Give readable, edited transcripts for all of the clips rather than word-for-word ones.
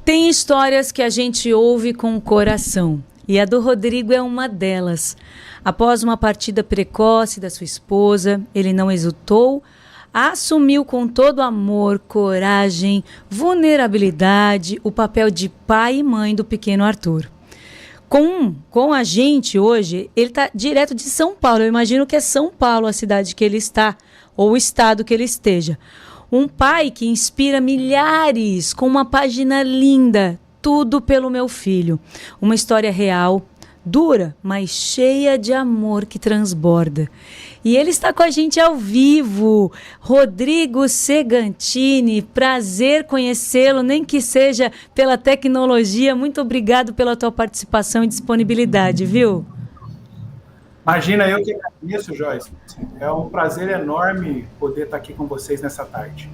Tem histórias que a gente ouve com o coração, e a do Rodrigo é uma delas. Após uma partida precoce da sua esposa, ele não hesitou, assumiu com todo amor, coragem, vulnerabilidade o papel de pai e mãe do pequeno Arthur. Com a gente hoje, ele está direto de São Paulo. Eu imagino que é São Paulo a cidade que ele está, ou o estado que ele esteja. Um pai que inspira milhares com uma página linda, tudo pelo meu filho. Uma história real, dura, mas cheia de amor que transborda. E ele está com a gente ao vivo. Rodrigo Segantini, prazer conhecê-lo, nem que seja pela tecnologia. Muito obrigado pela tua participação e disponibilidade, viu? Imagina, eu que agradeço, Joyce. É um prazer enorme poder estar aqui com vocês nessa tarde.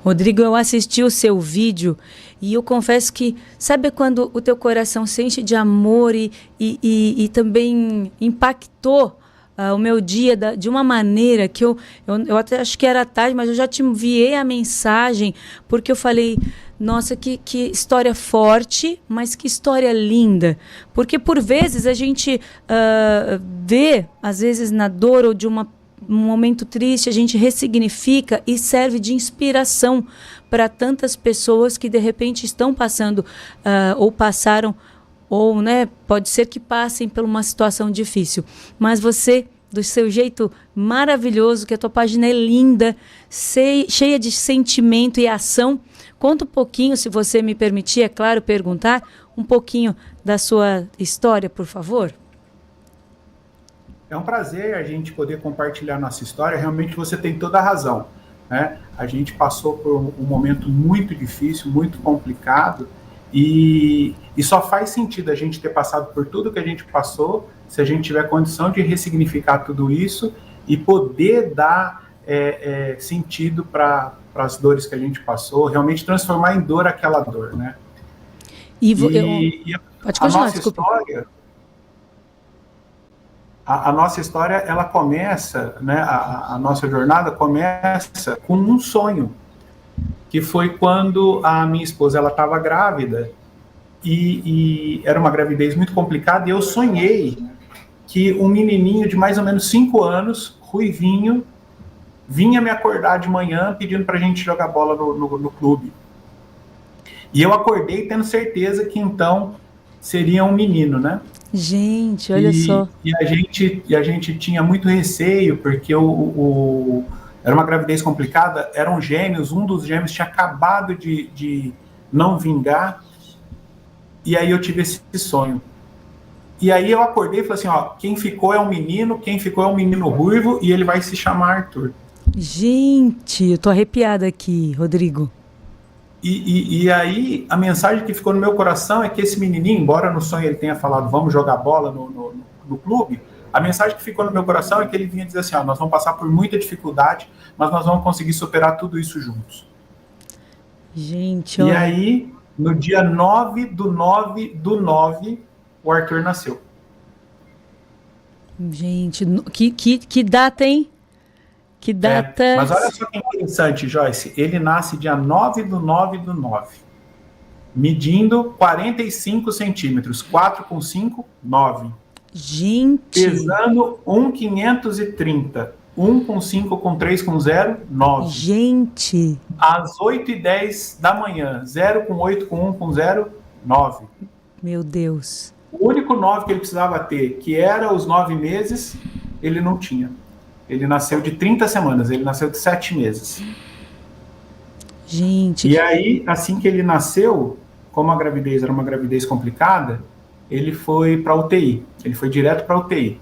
Rodrigo, eu assisti o seu vídeo e eu confesso que, sabe quando o teu coração se enche de amor e também impactou o meu dia de uma maneira que eu até acho que era tarde, mas eu já te enviei a mensagem, porque eu falei, nossa, que história forte, mas que história linda. Porque por vezes a gente vê, às vezes na dor ou de um momento triste, a gente ressignifica e serve de inspiração para tantas pessoas que de repente estão passando ou passaram, ou pode ser que passem por uma situação difícil. Mas você, do seu jeito maravilhoso, que a tua página é linda, cheia de sentimento e ação, conta um pouquinho, se você me permitir, é claro, perguntar, um pouquinho da sua história, por favor. É um prazer a gente poder compartilhar nossa história. Realmente você tem toda a razão, né? A gente passou por um momento muito difícil, muito complicado, e só faz sentido a gente ter passado por tudo que a gente passou se a gente tiver condição de ressignificar tudo isso e poder dar sentido para as dores que a gente passou, realmente transformar em dor aquela dor, né? Pode continuar, desculpa. A nossa história, ela começa, né, a nossa jornada começa com um sonho, que foi quando a minha esposa ela estava grávida e era uma gravidez muito complicada, e eu sonhei que um menininho de mais ou menos 5 anos, ruivinho, vinha me acordar de manhã pedindo para a gente jogar bola no clube. E eu acordei tendo certeza que então seria um menino, né? Gente, olha só. E a gente tinha muito receio, porque era uma gravidez complicada, eram gêmeos, um dos gêmeos tinha acabado de não vingar, e aí eu tive esse sonho. E aí eu acordei e falei assim, ó, quem ficou é um menino ruivo, e ele vai se chamar Arthur. Gente, eu tô arrepiada aqui, Rodrigo. E aí, a mensagem que ficou no meu coração é que esse menininho, embora no sonho ele tenha falado, vamos jogar bola no clube, a mensagem que ficou no meu coração é que ele vinha dizer assim, ó, nós vamos passar por muita dificuldade, mas nós vamos conseguir superar tudo isso juntos. Gente, E aí, no dia 9/9/9, o Arthur nasceu. Gente, que data, hein? Que data... Mas olha só que interessante, Joyce. Ele nasce dia 9/9/9, medindo 45 centímetros. 4 com 5, 9. Gente! Pesando 1,530. 1 com 5 com 3 com 0, 9. Gente! Às 8h10 da manhã, 0 com 8 com 1 com 0, 9. Meu Deus! O único 9 que ele precisava ter, que era os 9 meses, ele não tinha. Ele nasceu de 30 semanas, ele nasceu de 7 meses. Gente... E aí, assim que ele nasceu, como a gravidez era uma gravidez complicada, ele foi para UTI. Ele foi direto para UTI.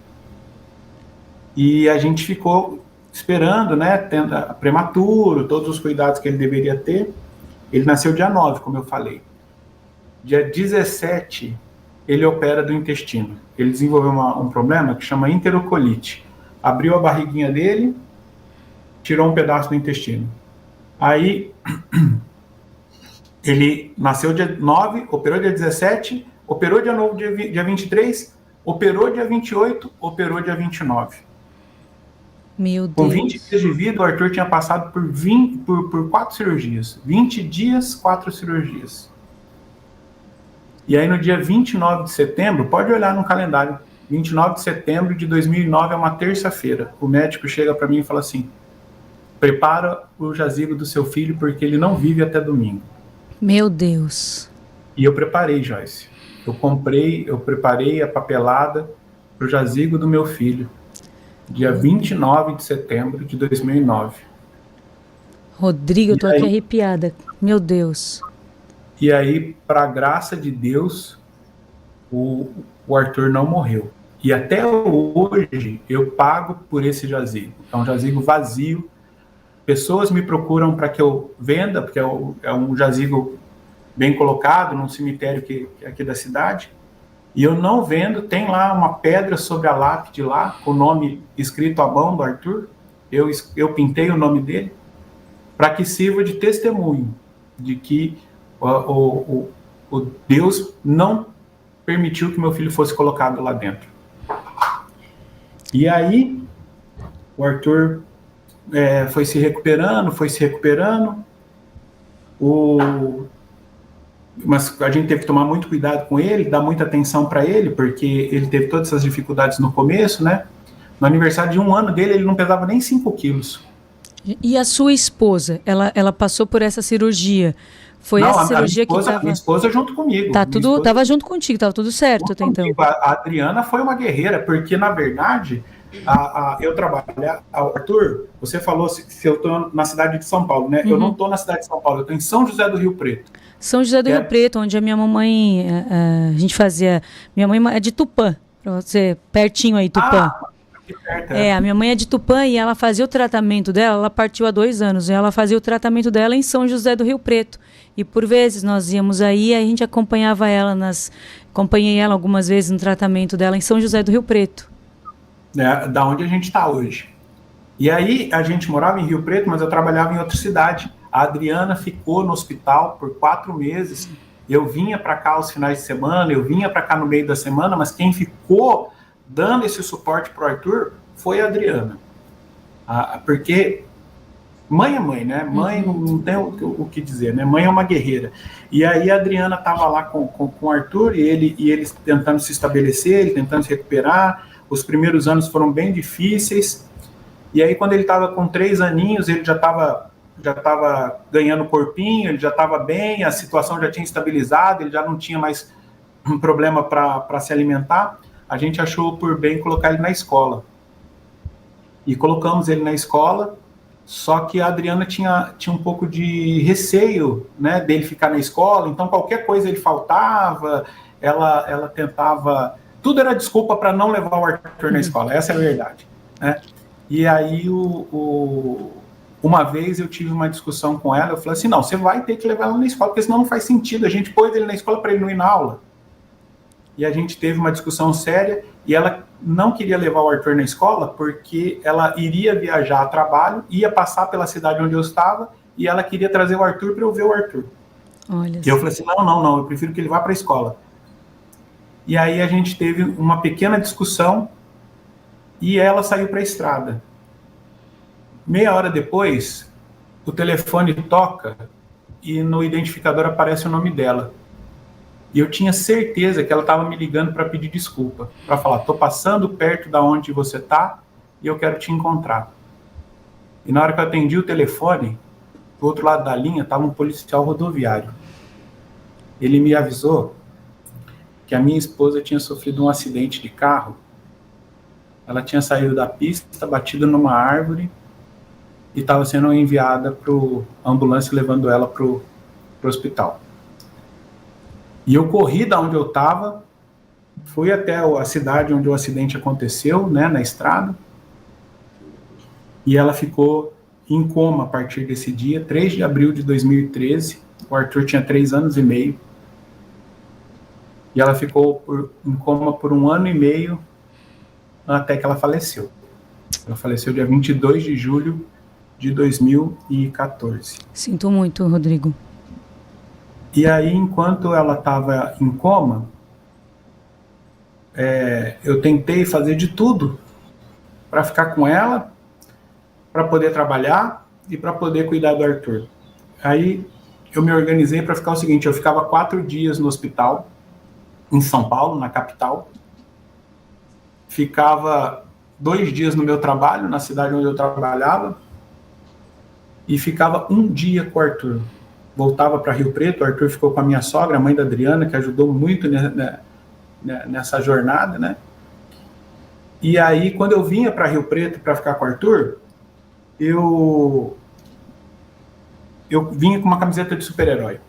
E a gente ficou esperando, né, tendo prematuro, todos os cuidados que ele deveria ter. Ele nasceu dia 9, como eu falei. Dia 17, ele opera do intestino. Ele desenvolveu um problema que chama enterocolite. Abriu a barriguinha dele, tirou um pedaço do intestino. Aí, ele nasceu dia 9, operou dia 17, operou dia 9, dia 23, operou dia 28, operou dia 29. Meu Deus. Com 20 dias de vida, o Arthur tinha passado por 4 cirurgias. 20 dias, 4 cirurgias. E aí no dia 29 de setembro, pode olhar no calendário, 29 de setembro de 2009 é uma terça-feira. O médico chega para mim e fala assim: prepara o jazigo do seu filho porque ele não vive até domingo. Meu Deus. E eu preparei, Joyce. Eu preparei a papelada para o jazigo do meu filho, dia 29 de setembro de 2009. Rodrigo, eu tô aqui arrepiada. Meu Deus. E aí, para a graça de Deus, o Arthur não morreu. E até hoje eu pago por esse jazigo. É um jazigo vazio. Pessoas me procuram para que eu venda, porque é um jazigo bem colocado num cemitério que é aqui da cidade. E eu não vendo, tem lá uma pedra sobre a lápide lá, com o nome escrito à mão do Arthur. Eu pintei o nome dele, para que sirva de testemunho de que o Deus não permitiu que meu filho fosse colocado lá dentro. E aí, o Arthur foi se recuperando, mas a gente teve que tomar muito cuidado com ele, dar muita atenção para ele, porque ele teve todas essas dificuldades no começo, né? No aniversário de 1 ano dele, ele não pesava nem 5 quilos. E a sua esposa, ela passou por essa cirurgia? Foi não, essa cirurgia que estava... Minha esposa junto comigo. Tava junto contigo, tava tudo certo até então. A Adriana foi uma guerreira, porque na verdade, eu trabalho... Arthur, você falou se eu estou na cidade de São Paulo, né? Uhum. Eu não estou na cidade de São Paulo, eu estou em São José do Rio Preto. São José do Rio Preto, onde a minha mamãe, a gente fazia... Minha mãe é de Tupã, para você, pertinho aí, Tupã. A minha mãe é de Tupã e ela fazia o tratamento dela, ela partiu há 2 anos, e ela fazia o tratamento dela em São José do Rio Preto. E por vezes nós íamos aí, a gente acompanhava ela acompanhei ela algumas vezes no tratamento dela em São José do Rio Preto. Da onde a gente está hoje. E aí a gente morava em Rio Preto, mas eu trabalhava em outra cidade. A Adriana ficou no hospital por 4 meses. Eu vinha para cá aos finais de semana, eu vinha para cá no meio da semana, mas quem ficou dando esse suporte para o Arthur foi a Adriana. Porque mãe é mãe, né? Mãe não tem o que dizer, né? Mãe é uma guerreira. E aí a Adriana estava lá com o Arthur e ele tentando se estabelecer, ele tentando se recuperar. Os primeiros anos foram bem difíceis. E aí quando ele estava com 3 aninhos, ele já estava ganhando corpinho, ele já estava bem, a situação já tinha estabilizado, ele já não tinha mais um problema para se alimentar. A gente achou por bem colocar ele na escola. E colocamos ele na escola, só que a Adriana tinha um pouco de receio, né, dele ficar na escola, então qualquer coisa ele faltava, ela tentava... Tudo era desculpa para não levar o Arthur na escola, essa é a verdade, né? E aí, uma vez eu tive uma discussão com ela, eu falei assim, não, você vai ter que levar ele na escola, porque senão não faz sentido, a gente pôs ele na escola para ele não ir na aula. E a gente teve uma discussão séria, e ela não queria levar o Arthur na escola, porque ela iria viajar a trabalho, ia passar pela cidade onde eu estava, e ela queria trazer o Arthur para eu ver o Arthur. Olha e eu falei assim, não, eu prefiro que ele vá para a escola. E aí a gente teve uma pequena discussão, e ela saiu para a estrada. Meia hora depois, o telefone toca, e no identificador aparece o nome dela. E eu tinha certeza que ela estava me ligando para pedir desculpa, para falar, estou passando perto da onde você está e eu quero te encontrar. E na hora que eu atendi o telefone, do outro lado da linha estava um policial rodoviário. Ele me avisou que a minha esposa tinha sofrido um acidente de carro. Ela tinha saído da pista, batido numa árvore e estava sendo enviada para a ambulância levando ela para o hospital. E eu corri da onde eu estava, fui até a cidade onde o acidente aconteceu, né, na estrada, e ela ficou em coma a partir desse dia, 3 de abril de 2013, o Arthur tinha 3 anos e meio, e ela ficou em coma por 1 ano e meio, até que ela faleceu. Ela faleceu dia 22 de julho de 2014. Sinto muito, Rodrigo. E aí, enquanto ela estava em coma, eu tentei fazer de tudo para ficar com ela, para poder trabalhar e para poder cuidar do Arthur. Aí eu me organizei para ficar o seguinte, eu ficava 4 dias no hospital, em São Paulo, na capital. Ficava 2 dias no meu trabalho, na cidade onde eu trabalhava, e ficava 1 dia com o Arthur. Voltava para Rio Preto, o Arthur ficou com a minha sogra, a mãe da Adriana, que ajudou muito nessa jornada, né? E aí, quando eu vinha para Rio Preto para ficar com o Arthur, eu vinha com uma camiseta de super-herói.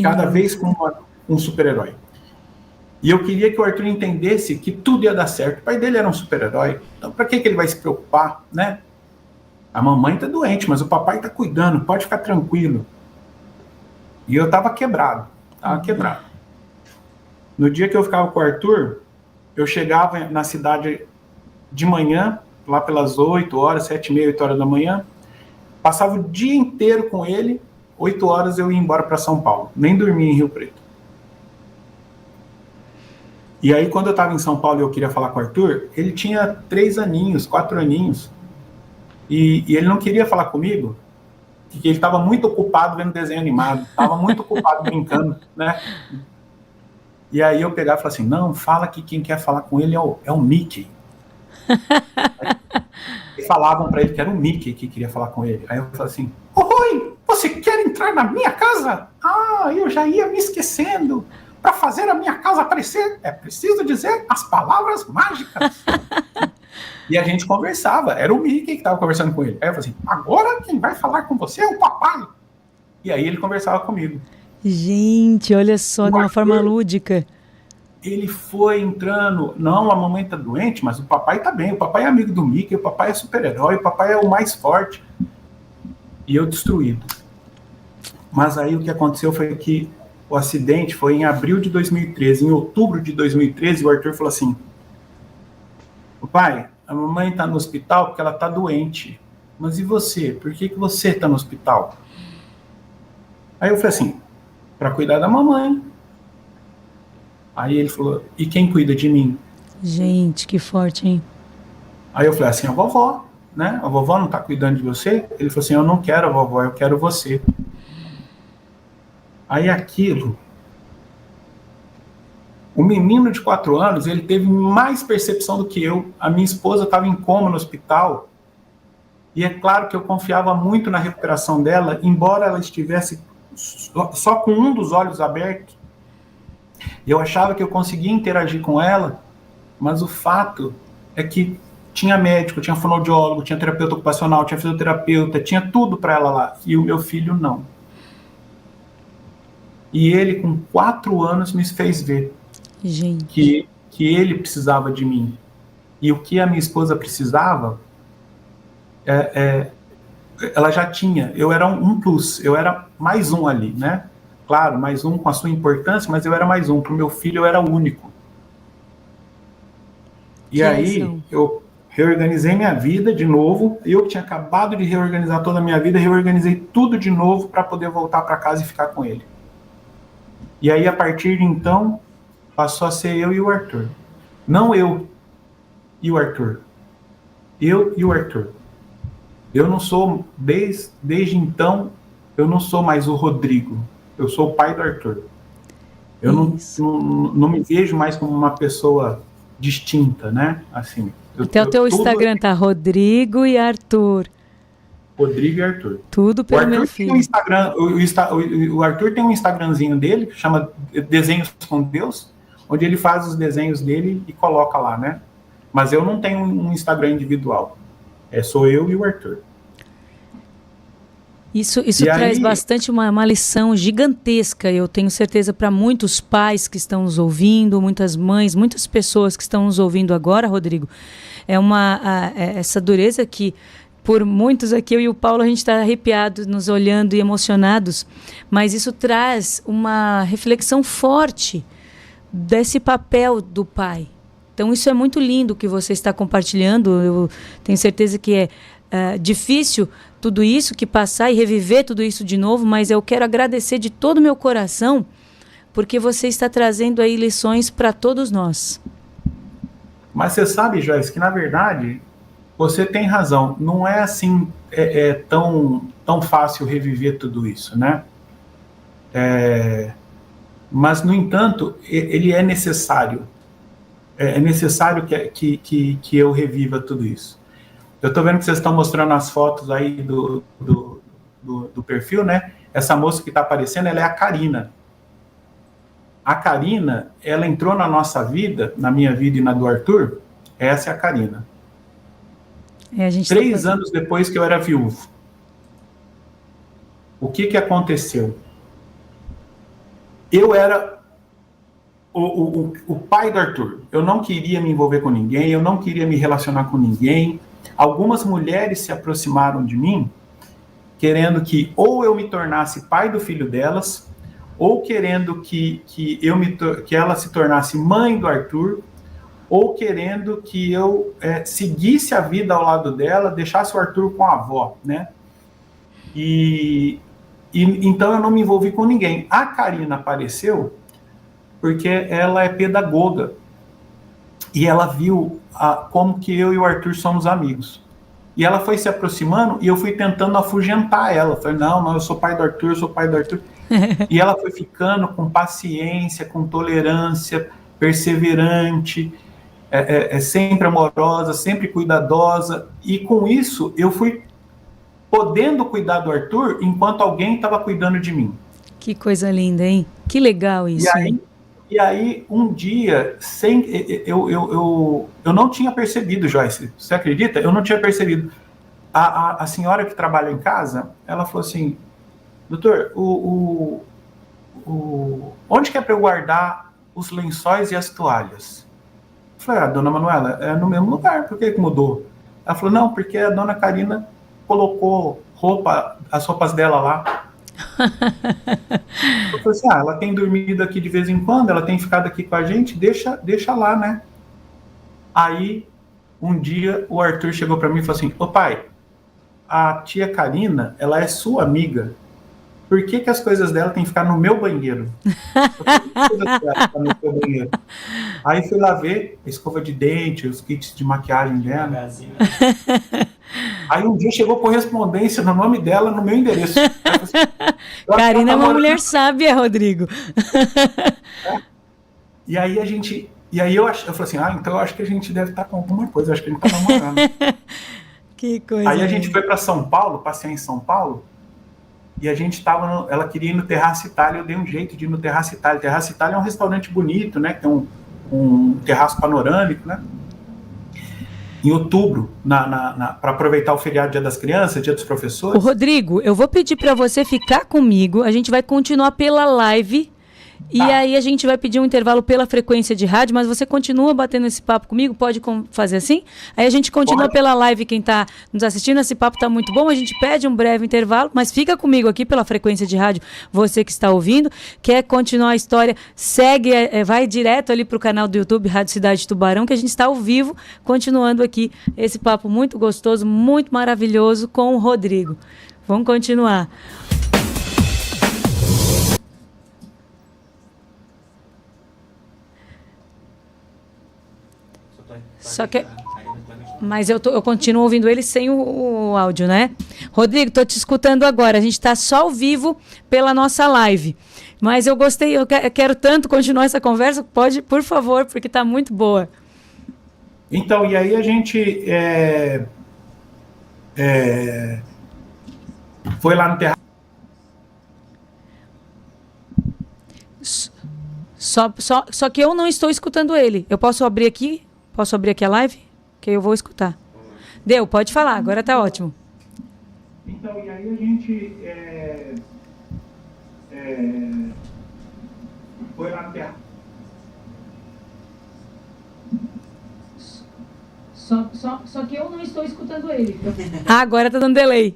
Cada vez com um super-herói. E eu queria que o Arthur entendesse que tudo ia dar certo. O pai dele era um super-herói. Então, para que ele vai se preocupar, né? A mamãe tá doente, mas o papai tá cuidando. Pode ficar tranquilo. E eu tava quebrado. No dia que eu ficava com o Arthur, eu chegava na cidade de manhã, lá pelas 8 horas, 7h30, 8 horas da manhã. Passava o dia inteiro com ele. 8 horas eu ia embora para São Paulo. Nem dormia em Rio Preto. E aí, quando eu estava em São Paulo e eu queria falar com o Arthur, ele tinha 3 aninhos, 4 aninhos. E ele não queria falar comigo, porque ele estava muito ocupado vendo desenho animado, estava muito ocupado brincando, né? E aí eu pegava e falava assim, não, fala que quem quer falar com ele é o Mickey. E falavam para ele que era o Mickey que queria falar com ele. Aí eu falava assim, oi, você quer entrar na minha casa? Ah, eu já ia me esquecendo. Para fazer a minha casa aparecer, é preciso dizer as palavras mágicas. E a gente conversava, era o Mickey que estava conversando com ele. Aí eu falei assim, agora quem vai falar com você é o papai. E aí ele conversava comigo. Gente, olha só, de uma forma lúdica. Ele foi entrando, não, a mamãe tá doente, mas o papai tá bem, o papai é amigo do Mickey, o papai é super-herói, o papai é o mais forte. E eu destruído. Mas aí o que aconteceu foi que o acidente foi em abril de 2013. Em outubro de 2013, o Arthur falou assim, pai, a mamãe está no hospital porque ela está doente. Mas e você? Por que você está no hospital? Aí eu falei assim, para cuidar da mamãe. Aí ele falou, e quem cuida de mim? Gente, que forte, hein? Aí eu falei assim, a vovó, né? A vovó não está cuidando de você? Ele falou assim, eu não quero a vovó, eu quero você. Aí aquilo, o menino de 4 anos, ele teve mais percepção do que eu. A minha esposa estava em coma no hospital. E é claro que eu confiava muito na recuperação dela, embora ela estivesse só com um dos olhos abertos. Eu achava que eu conseguia interagir com ela, mas o fato é que tinha médico, tinha fonoaudiólogo, tinha terapeuta ocupacional, tinha fisioterapeuta, tinha tudo para ela lá. E o meu filho não. E ele, com 4 anos, me fez ver que ele precisava de mim. E o que a minha esposa precisava, ela já tinha. Eu era um plus, eu era mais um ali, né? Claro, mais um com a sua importância, mas eu era mais um. Para o meu filho, eu era o único. E aí, eu reorganizei minha vida de novo. Eu que tinha acabado de reorganizar toda a minha vida, reorganizei tudo de novo para poder voltar para casa e ficar com ele. E aí, a partir de então, passou a ser eu e o Arthur. Não eu e o Arthur. Eu e o Arthur. Eu não sou, desde então, eu não sou mais o Rodrigo. Eu sou o pai do Arthur. Eu não me vejo mais como uma pessoa distinta, né? Assim, até o teu Instagram tá Rodrigo e Arthur. Rodrigo e Arthur. Tudo pelo meu filho. Tem um Instagram, o Arthur tem um Instagramzinho dele, que chama Desenhos com Deus, onde ele faz os desenhos dele e coloca lá, né? Mas eu não tenho um Instagram individual. Sou eu e o Arthur. Isso traz bastante uma lição gigantesca, eu tenho certeza, para muitos pais que estão nos ouvindo, muitas mães, muitas pessoas que estão nos ouvindo agora, Rodrigo. Essa dureza que, por muitos aqui, eu e o Paulo, a gente está arrepiado, nos olhando e emocionados, mas isso traz uma reflexão forte desse papel do pai. Então, isso é muito lindo que você está compartilhando. Eu tenho certeza que é difícil tudo isso, que passar e reviver tudo isso de novo, mas eu quero agradecer de todo o meu coração, porque você está trazendo aí lições para todos nós. Mas você sabe, Joyce, que na verdade você tem razão. Não é assim tão fácil reviver tudo isso, né? Mas, no entanto, ele é necessário. É necessário que eu reviva tudo isso. Eu estou vendo que vocês estão mostrando as fotos aí do perfil, né? Essa moça que está aparecendo, ela é a Karina. A Karina, ela entrou na nossa vida, na minha vida e na do Arthur. Essa é a Karina. A gente 3 anos depois que eu era viúvo. O que aconteceu? Eu era o pai do Arthur. Eu não queria me envolver com ninguém, eu não queria me relacionar com ninguém. Algumas mulheres se aproximaram de mim, querendo que ou eu me tornasse pai do filho delas, ou querendo que ela se tornasse mãe do Arthur, ou querendo que eu seguisse a vida ao lado dela, deixasse o Arthur com a avó, né? E então eu não me envolvi com ninguém. A Karina apareceu porque ela é pedagoga e ela viu como que eu e o Arthur somos amigos. E ela foi se aproximando e eu fui tentando afugentar ela. Falei, não, eu sou pai do Arthur, eu sou pai do Arthur. E ela foi ficando com paciência, com tolerância, perseverante, sempre amorosa, sempre cuidadosa. E com isso eu fui podendo cuidar do Arthur enquanto alguém estava cuidando de mim. Que coisa linda, hein? Que legal isso. E aí um dia, eu não tinha percebido, Joyce, você acredita? Eu não tinha percebido. A senhora que trabalha em casa, ela falou assim, doutor, onde que é para eu guardar os lençóis e as toalhas? Eu falei, dona Manuela, é no mesmo lugar, por que mudou? Ela falou, não, porque a dona Karina colocou as roupas dela lá. Eu falei assim, ela tem dormido aqui de vez em quando, ela tem ficado aqui com a gente, deixa lá, né? Aí, um dia, o Arthur chegou para mim e falou assim, ô pai, a tia Karina, ela é sua amiga, por que as coisas dela tem que ficar no meu banheiro? No meu banheiro? Aí fui lá ver a escova de dente, os kits de maquiagem dela. Aí um dia chegou correspondência no nome dela, no meu endereço. Karina é uma mulher sábia, Rodrigo. E aí eu falei assim, então eu acho que a gente deve estar com alguma coisa, acho que a gente está namorando. Que coisa. Aí a gente foi para São Paulo, passei em São Paulo, e a gente ela queria ir no Terraço Itália, eu dei um jeito de ir no Terraço Itália. Terraço Itália é um restaurante bonito, né? Tem um terraço panorâmico, né? Em outubro, para aproveitar o feriado Dia das Crianças, Dia dos Professores. Ô, Rodrigo, eu vou pedir para você ficar comigo, a gente vai continuar pela live. E aí a gente vai pedir um intervalo pela frequência de rádio, mas você continua batendo esse papo comigo? Pode fazer assim? Aí a gente continua pela live, quem está nos assistindo, esse papo está muito bom, a gente pede um breve intervalo, mas fica comigo aqui pela frequência de rádio, você que está ouvindo, quer continuar a história, segue, vai direto ali para o canal do YouTube, Rádio Cidade Tubarão, que a gente está ao vivo, continuando aqui esse papo muito gostoso, muito maravilhoso com o Rodrigo. Vamos continuar. Só que... Mas eu continuo ouvindo ele sem o áudio, né? Rodrigo, estou te escutando agora. A gente está só ao vivo pela nossa live. Mas eu gostei, eu quero tanto continuar essa conversa. Pode, por favor, porque está muito boa. Então, e aí a gente foi lá no terraço. Só que eu não estou escutando ele. Eu posso abrir aqui? Posso abrir aqui a live? Que eu vou escutar. Deu, pode falar, agora está ótimo. Então, e aí a gente foi lá no terraço. Só que eu não estou escutando ele. Agora está dando delay.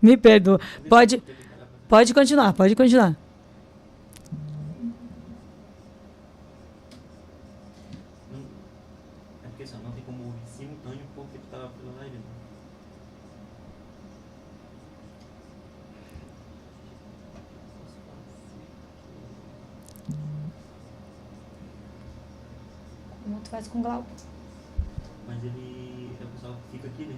Me perdoa. Pode continuar, pode continuar. Como tu faz com o Glauco? Mas ele... o pessoal fica aqui, né?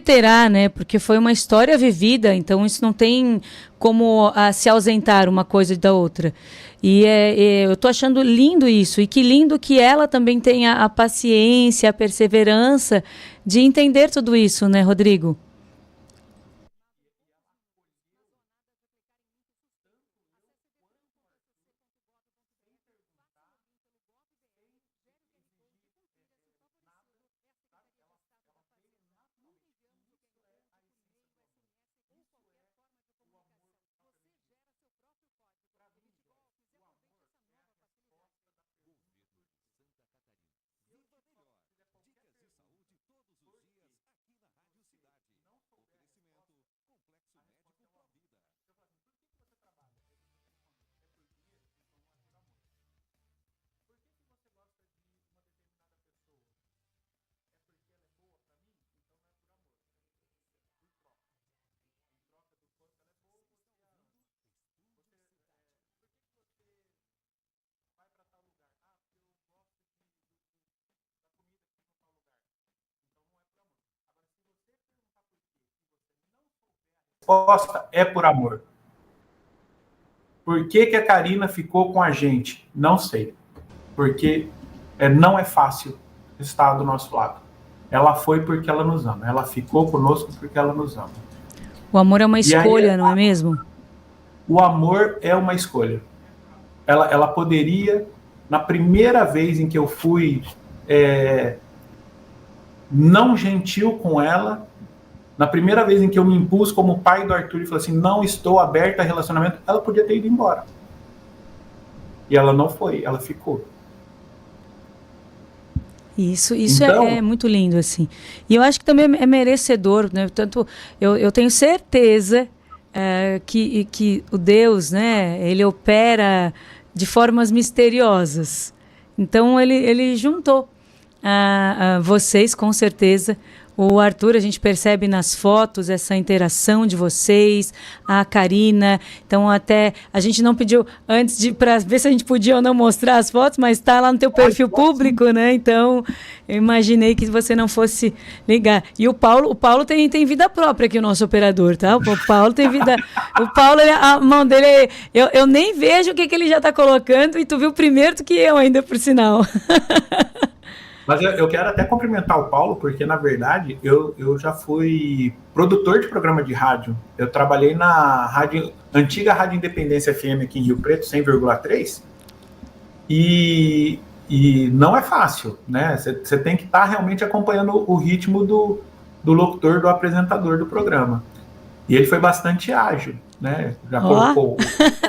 Terá, né? Porque foi uma história vivida, então isso não tem como se ausentar uma coisa da outra. E eu tô achando lindo isso, e que lindo que ela também tenha a paciência, a perseverança de entender tudo isso, né, Rodrigo? Resposta é por amor. Por que a Karina ficou com a gente? Não sei. Porque não é fácil estar do nosso lado. Ela foi porque ela nos ama. Ela ficou conosco porque ela nos ama. O amor é uma escolha, não é mesmo? O amor é uma escolha. Ela poderia, na primeira vez em que eu fui não gentil com ela, na primeira vez em que eu me impus como pai do Arthur e falei assim, não estou aberta a relacionamento, ela podia ter ido embora. E ela não foi, ela ficou. Isso então, é muito lindo, assim. E eu acho que também é merecedor, né? Tanto, eu tenho certeza que o Deus, né, ele opera de formas misteriosas. Então, ele juntou vocês, com certeza. O Arthur, a gente percebe nas fotos essa interação de vocês, a Karina. Então, até a gente não pediu antes para ver se a gente podia ou não mostrar as fotos, mas está lá no teu perfil público, né? Então, eu imaginei que você não fosse ligar. E o Paulo tem vida própria aqui, o nosso operador, tá? O Paulo tem vida. O Paulo, a mão dele, eu nem vejo o que ele já está colocando, e tu viu primeiro do que eu, ainda por sinal. Mas eu quero até cumprimentar o Paulo, porque, na verdade, eu já fui produtor de programa de rádio. Eu trabalhei na antiga Rádio Independência FM aqui em Rio Preto, 100,3. E não é fácil, né? Você tem que estar realmente acompanhando o ritmo do locutor, do apresentador do programa. E ele foi bastante ágil, né? Já colocou.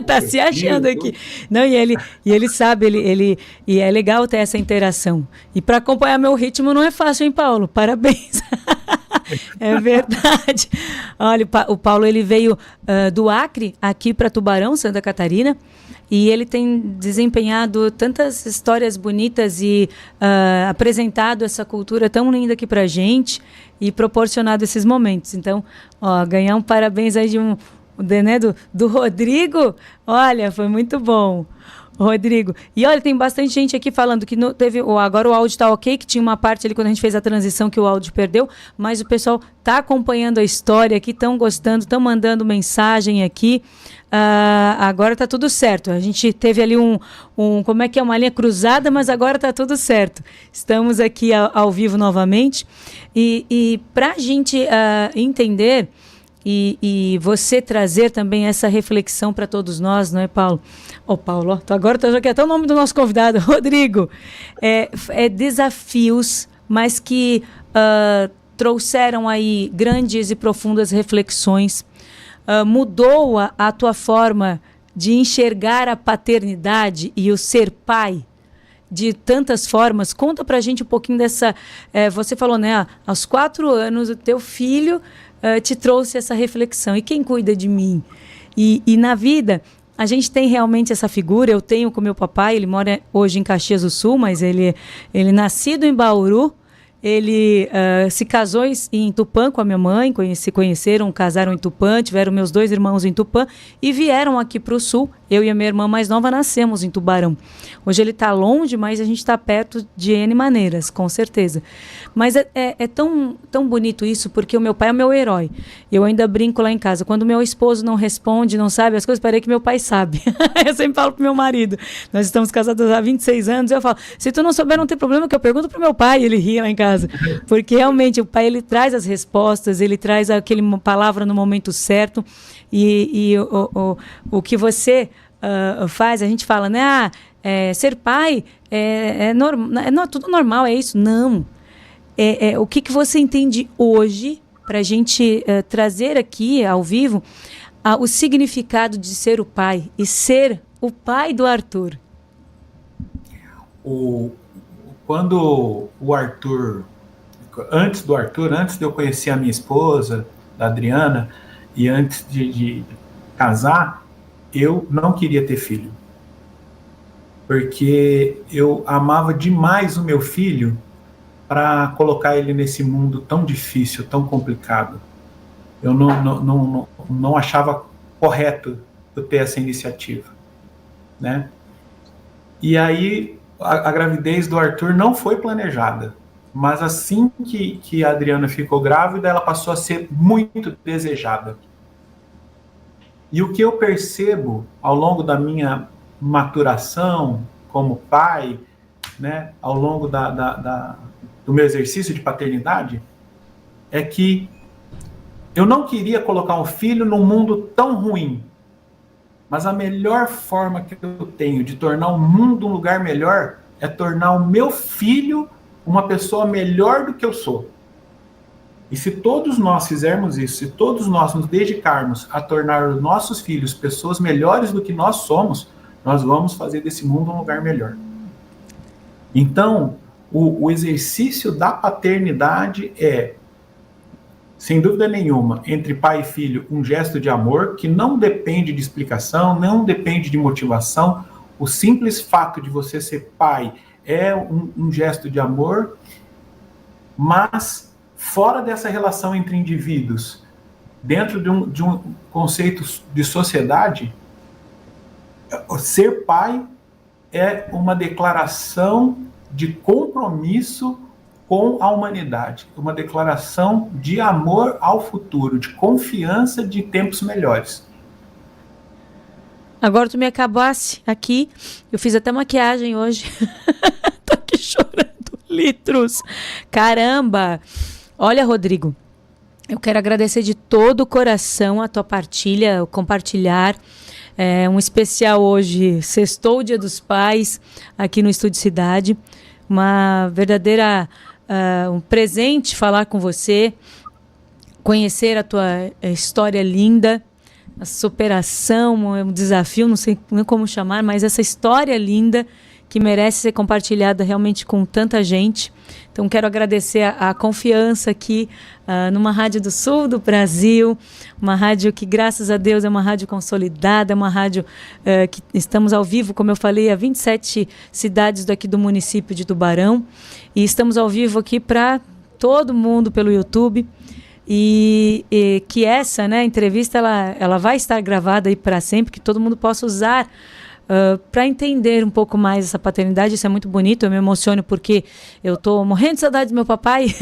Tá se achando aqui. Não, e ele sabe, e é legal ter essa interação. E para acompanhar meu ritmo não é fácil, hein, Paulo? Parabéns. É verdade. Olha, o Paulo, ele veio do Acre aqui para Tubarão, Santa Catarina, e ele tem desempenhado tantas histórias bonitas e apresentado essa cultura tão linda aqui pra gente e proporcionado esses momentos. Então, ganhar um parabéns aí do Rodrigo, olha, foi muito bom, Rodrigo. E olha, tem bastante gente aqui falando que agora o áudio está ok, que tinha uma parte ali quando a gente fez a transição que o áudio perdeu, mas o pessoal está acompanhando a história aqui, estão gostando, estão mandando mensagem aqui. Agora está tudo certo. A gente teve ali uma linha cruzada, mas agora está tudo certo. Estamos aqui ao vivo novamente. E para a gente entender e você trazer também essa reflexão para todos nós, não é, Paulo? Paulo, agora estou aqui até o nome do nosso convidado, Rodrigo. Desafios, mas que trouxeram aí grandes e profundas reflexões. Mudou a tua forma de enxergar a paternidade e o ser pai de tantas formas. Conta pra gente um pouquinho dessa... você falou, né? Aos 4 anos, o teu filho te trouxe essa reflexão. E quem cuida de mim? E na vida, a gente tem realmente essa figura. Eu tenho com meu papai, ele mora hoje em Caxias do Sul, mas ele nascido em Bauru. Ele se casou em Tupã com a minha mãe, se conheceram, casaram em Tupã, tiveram meus 2 irmãos em Tupã e vieram aqui para o Sul. Eu e a minha irmã mais nova nascemos em Tubarão. Hoje ele está longe, mas a gente está perto de N maneiras, com certeza. Mas é tão, tão bonito isso, porque o meu pai é o meu herói. Eu ainda brinco lá em casa. Quando meu esposo não responde, não sabe as coisas, parei que meu pai sabe. Eu sempre falo pro meu marido. Nós estamos casados há 26 anos. Eu falo, se tu não souber, não tem problema, que eu pergunto pro meu pai. Ele ri lá em casa. Porque realmente o pai, ele traz as respostas, ele traz aquele palavra no momento certo. E o que você faz, a gente fala, né? Ser pai é tudo normal, é isso? Não. O que você entende hoje, para a gente trazer aqui ao vivo o significado de ser o pai e ser o pai do Arthur? Quando o Arthur, antes de eu conhecer a minha esposa, da Adriana, e antes de casar, eu não queria ter filho. Porque eu amava demais o meu filho para colocar ele nesse mundo tão difícil, tão complicado. Eu não achava correto eu ter essa iniciativa, né? E aí a gravidez do Arthur não foi planejada, mas assim que a Adriana ficou grávida, ela passou a ser muito desejada. E o que eu percebo ao longo da minha maturação como pai, né, ao longo do meu exercício de paternidade, é que eu não queria colocar um filho num mundo tão ruim, mas a melhor forma que eu tenho de tornar o mundo um lugar melhor é tornar o meu filho uma pessoa melhor do que eu sou. E se todos nós fizermos isso, se todos nós nos dedicarmos a tornar os nossos filhos pessoas melhores do que nós somos, nós vamos fazer desse mundo um lugar melhor. Então, o exercício da paternidade é, sem dúvida nenhuma, entre pai e filho, um gesto de amor que não depende de explicação, não depende de motivação. O simples fato de você ser pai é um gesto de amor, mas fora dessa relação entre indivíduos, dentro de um conceito de sociedade, ser pai é uma declaração de compromisso com a humanidade, uma declaração de amor ao futuro, de confiança de tempos melhores. Agora tu me acabasse aqui, eu fiz até maquiagem hoje. Tô aqui chorando litros. Caramba! Olha, Rodrigo, eu quero agradecer de todo o coração a tua partilha, o compartilhar. Um especial hoje, sextou o Dia dos Pais, aqui no Estúdio Cidade. Uma verdadeira, um presente falar com você, conhecer a tua história linda, a superação, um desafio, não sei nem como chamar, mas essa história linda que merece ser compartilhada realmente com tanta gente. Então, quero agradecer a confiança aqui numa rádio do sul do Brasil, uma rádio que, graças a Deus, é uma rádio consolidada, é uma rádio que estamos ao vivo, como eu falei, a 27 cidades daqui do município de Tubarão, e estamos ao vivo aqui para todo mundo pelo YouTube, e que essa, né, entrevista ela vai estar gravada aí para sempre, que todo mundo possa usar para entender um pouco mais essa paternidade. Isso é muito bonito, eu me emociono porque eu estou morrendo de saudade do meu papai.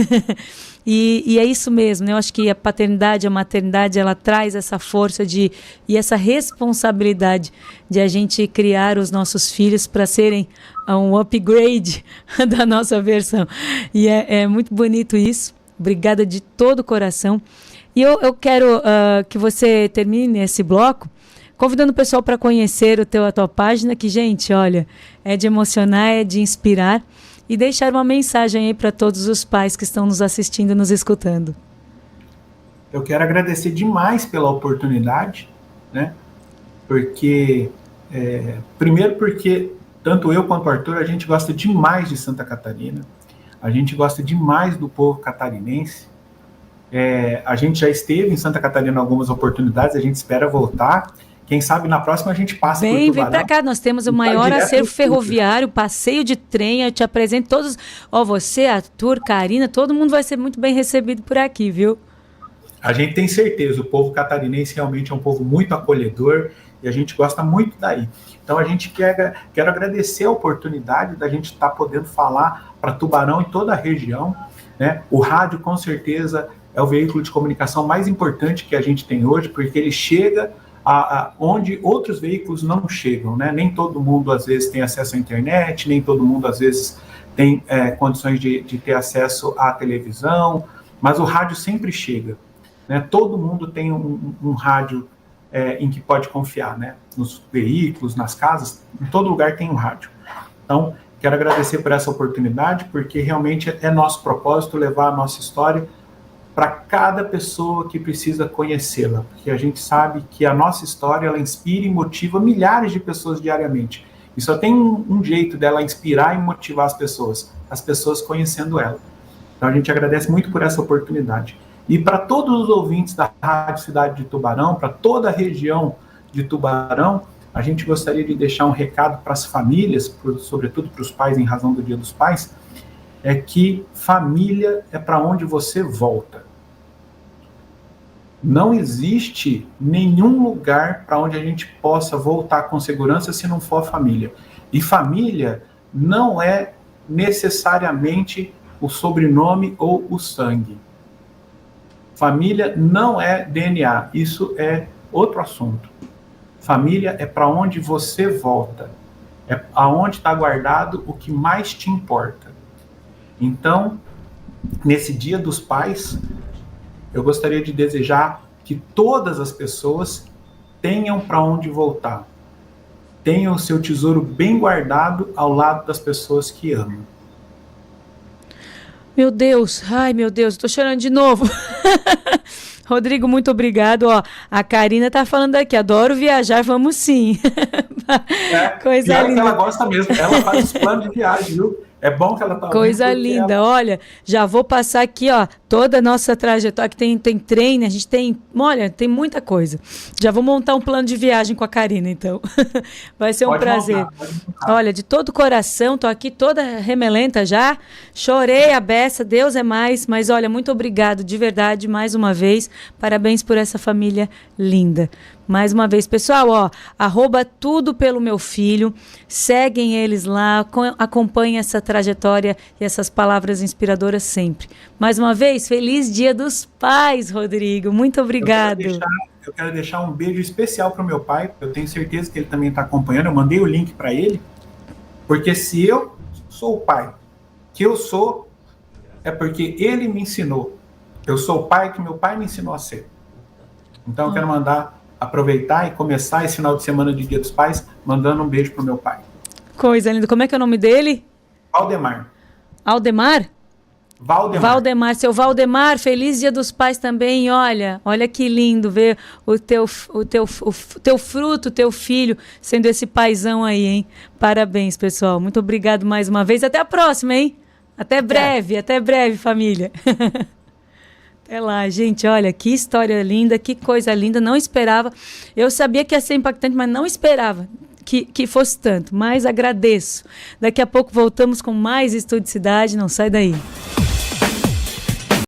E é isso mesmo, né? Eu acho que a paternidade, a maternidade, ela traz essa força e essa responsabilidade de a gente criar os nossos filhos para serem um upgrade da nossa versão. E é muito bonito isso. Obrigada de todo o coração. E eu quero que você termine esse bloco convidando o pessoal para conhecer a tua página, que, gente, olha, é de emocionar, é de inspirar, e deixar uma mensagem aí para todos os pais que estão nos assistindo, nos escutando. Eu quero agradecer demais pela oportunidade, né? Porque, primeiro porque tanto eu quanto o Arthur, a gente gosta demais de Santa Catarina, a gente gosta demais do povo catarinense. A gente já esteve em Santa Catarina em algumas oportunidades, a gente espera voltar. Quem sabe na próxima a gente passa por Vem Tubarão. para cá, nós temos o e maior vai direto acervo no estúdio. ferroviário, passeio de trem, eu te apresento todos, você, Arthur, Karina, todo mundo vai ser muito bem recebido por aqui, viu? A gente tem certeza, o povo catarinense realmente é um povo muito acolhedor e a gente gosta muito daí. Então a gente quero agradecer a oportunidade da gente estar podendo falar para Tubarão e toda a região, né? O rádio com certeza é o veículo de comunicação mais importante que a gente tem hoje, porque ele chega onde outros veículos não chegam, né? Nem todo mundo às vezes tem acesso à internet, nem todo mundo às vezes tem condições de ter acesso à televisão, mas o rádio sempre chega, né? Todo mundo tem um rádio em que pode confiar, né? Nos veículos, nas casas, em todo lugar tem um rádio. Então, quero agradecer por essa oportunidade, porque realmente é nosso propósito levar a nossa história para cada pessoa que precisa conhecê-la, porque a gente sabe que a nossa história ela inspira e motiva milhares de pessoas diariamente. E só tem um jeito dela inspirar e motivar as pessoas conhecendo ela. Então a gente agradece muito por essa oportunidade. E para todos os ouvintes da Rádio Cidade de Tubarão, para toda a região de Tubarão, a gente gostaria de deixar um recado para as famílias, sobretudo para os pais, em razão do Dia dos Pais, é que família é para onde você volta. Não existe nenhum lugar para onde a gente possa voltar com segurança se não for a família. E família não é necessariamente o sobrenome ou o sangue. Família não é DNA, isso é outro assunto. Família é para onde você volta, é aonde está guardado o que mais te importa. Então, nesse Dia dos Pais, eu gostaria de desejar que todas as pessoas tenham para onde voltar, tenham o seu tesouro bem guardado ao lado das pessoas que amam. Meu Deus, ai meu Deus, tô chorando de novo. Rodrigo, muito obrigado. Ó, a Karina tá falando aqui, adoro viajar, vamos sim. Coisa linda. Ela gosta mesmo, ela faz os planos de viagem, viu? É bom que ela tá Coisa linda, olha, já vou passar aqui, ó, toda a nossa trajetória, que tem treino, a gente tem, olha, tem muita coisa. Já vou montar um plano de viagem com a Karina, então. Vai ser um prazer. Pode montar. Olha, de todo o coração, tô aqui toda remelenta já, chorei a beça, Deus é mais, mas olha, muito obrigado, de verdade, mais uma vez, parabéns por essa família linda. Mais uma vez, pessoal, ó, @tudo pelo meu filho, seguem eles lá, acompanhem essa trajetória e essas palavras inspiradoras sempre. Mais uma vez, feliz Dia dos Pais, Rodrigo, muito obrigado. Eu quero deixar um beijo especial para o meu pai, eu tenho certeza que ele também está acompanhando, eu mandei o link para ele, porque se eu sou o pai que eu sou, é porque ele me ensinou. Eu sou o pai que meu pai me ensinou a ser. Então eu quero aproveitar e começar esse final de semana de Dia dos Pais mandando um beijo pro meu pai. Coisa linda. Como é que é o nome dele? Valdemar. Aldemar? Valdemar. Seu Valdemar, feliz Dia dos Pais também. Olha que lindo ver o teu fruto, o teu filho sendo esse paizão aí, hein? Parabéns, pessoal. Muito obrigado mais uma vez. Até a próxima, hein? Até breve, família. Até lá, gente, olha, que história linda, que coisa linda, não esperava. Eu sabia que ia ser impactante, mas não esperava que fosse tanto. Mas agradeço. Daqui a pouco voltamos com mais Estúdio Cidade, não sai daí.